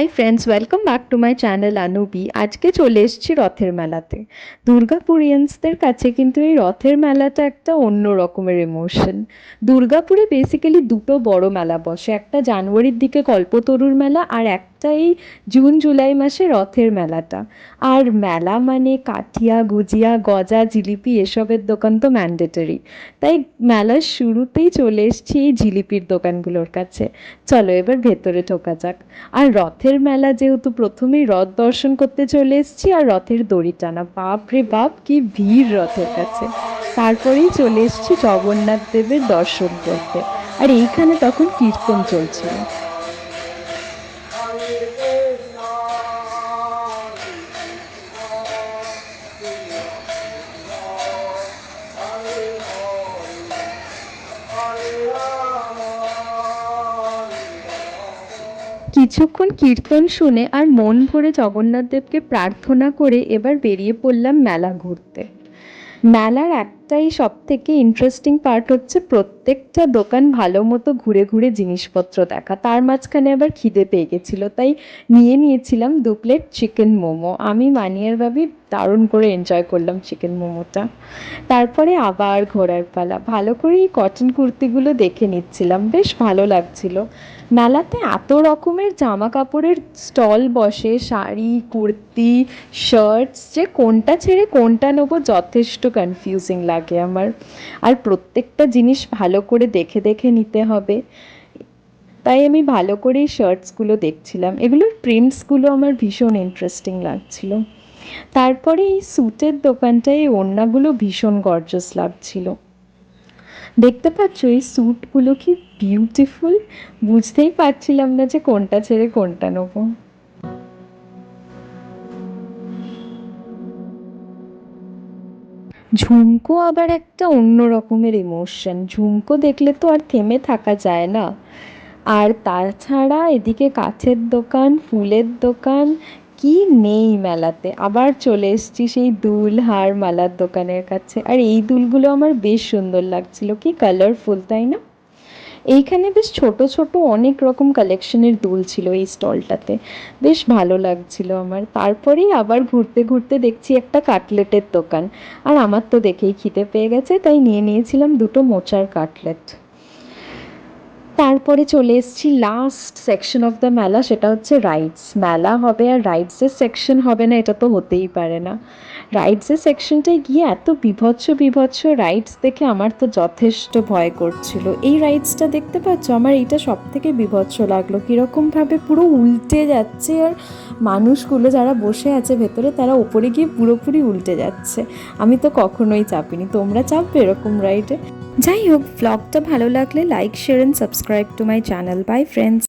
High friends, welcome back to my channel Anubi. আজকে চলে এসেছি রথের মেলাতে। দুর্গাপুরিয়ান্সদের কাছে কিন্তু এই রথের মেলাটা একটা অন্য রকমের ইমোশন। দুর্গাপুরে বেসিক্যালি দুটো বড় মেলা বসে, একটা জানুয়ারির দিকে কল্পতরুর মেলা আর একটা এই জুন জুলাই মাসে রথের মেলাটা। আর মেলা মানে কাঠিয়া, গুজিয়া, গজা, জিলিপি এসবের দোকান তো ম্যান্ডেটরি। তাই মেলার শুরুতেই চলে এসেছি এই জিলিপির দোকানগুলোর কাছে। চলো এবার ভেতরে ঢোকা যাক। আর রথের মেলা যেহেতু প্রথমেই রথ দর্শন করতে চলে এসেছি আর রথের দড়ি টানা, বাপ রে বাপ কি ভিড় রথের কাছে। তারপরেই চলে এসেছি জগন্নাথ দেবের দর্শন করতে। আর এইখানে তখন কীর্তন চলছিল। কিছুক্ষণ কীর্তন শুনে আর মন ভরে জগন্নাথ দেবকে প্রার্থনা করে এবার বেরিয়ে পড়লাম মেলা ঘুরতে। মেলার একটাই সব থেকে ইন্টারেস্টিং পার্ট হচ্ছে প্রত্যেকটা দোকান ভালো মতো ঘুরে ঘুরে জিনিসপত্র দেখা। তার মাঝখানে আবার খিদে পেয়ে গেছিলো, তাই নিয়েছিলাম 2 প্লেট চিকেন মোমো। আমি মানিয়ার ভাবি দারুণ করে এনজয় করলাম চিকেন মোমোটা। তারপরে আবার ঘোরার পালা। ভালো করে এই কটন কুর্তিগুলো দেখে নিচ্ছিলাম, বেশ ভালো লাগছিল। মেলাতে এত রকমের জামা কাপড়ের স্টল বসে, শাড়ি, কুর্তি, শার্টস, যে কোনটা ছেড়ে কোনটা নেবো যথেষ্ট কনফিউজিং লাগে আমার। আর প্রত্যেকটা জিনিস ভালো করে দেখে দেখে নিতে হবে, তাই আমি ভালো করেই শার্টসগুলো দেখছিলাম। এগুলোর প্রিন্টসগুলো আমার ভীষণ ইন্টারেস্টিং লাগছিল। তারপরে এই স্যুটের দোকানটায় এই ওড়নাগুলো ভীষণ গর্জাস লাগছিল। দেখতে পাচ্ছ এই স্যুটগুলো কি বিউটিফুল, বুঝতেই পারছিলাম না যে কোনটা ছেড়ে কোনটা নেবো। ঝুমকো আবার একটা অন্য রকমের ইমোশন। ঝুমকো দেখলে তো আর থেমে থাকা যায় না। আর তাছাড়া এদিকে কাছের দোকান, ফুলের দোকান, কি নেই মেলাতে। আবার চলে এসেছি সেই দুল, হার, মালার দোকানের কাছে। আর এই দুলগুলো আমার বেশ সুন্দর লাগছিল, কি কালারফুল তাই না? এইখানে বেশ ছোট ছোট অনেক রকম কালেকশনের দুল ছিল এই স্টলটাতে, বেশ ভালো লাগছিল আমার। তারপরেই আবার ঘুরতে ঘুরতে দেখছি একটা কাটলেটের দোকান। আর আমার তো দেখেই খিদে পেয়ে গেছে, তাই নিয়েছিলাম 2টো মোচার কাটলেট। তারপরে চলে এসেছি লাস্ট সেকশন অফ দ্য মেলা, সেটা হচ্ছে রাইডস। মেলা হবে আর রাইডসের সেকশন হবে না, এটা তো হতেই পারে না। রাইডসের সেকশনটায় গিয়ে এত বিভৎস বিভৎস রাইডস দেখে আমার তো যথেষ্ট ভয় করছিল। এই রাইডসটা দেখতে পাচ্ছ, আমার এইটা সব থেকে বিভৎস লাগলো। কীরকমভাবে পুরো উল্টে যাচ্ছে আর মানুষগুলো যারা বসে আছে ভেতরে তারা ওপরে গিয়ে পুরোপুরি উল্টে যাচ্ছে। আমি তো কখনোই চাপিনি, তোমরা চাপবে এরকম রাইডে? যাই হোক, ব্লগটা ভালো লাগলে like, share and subscribe to my channel. By friends.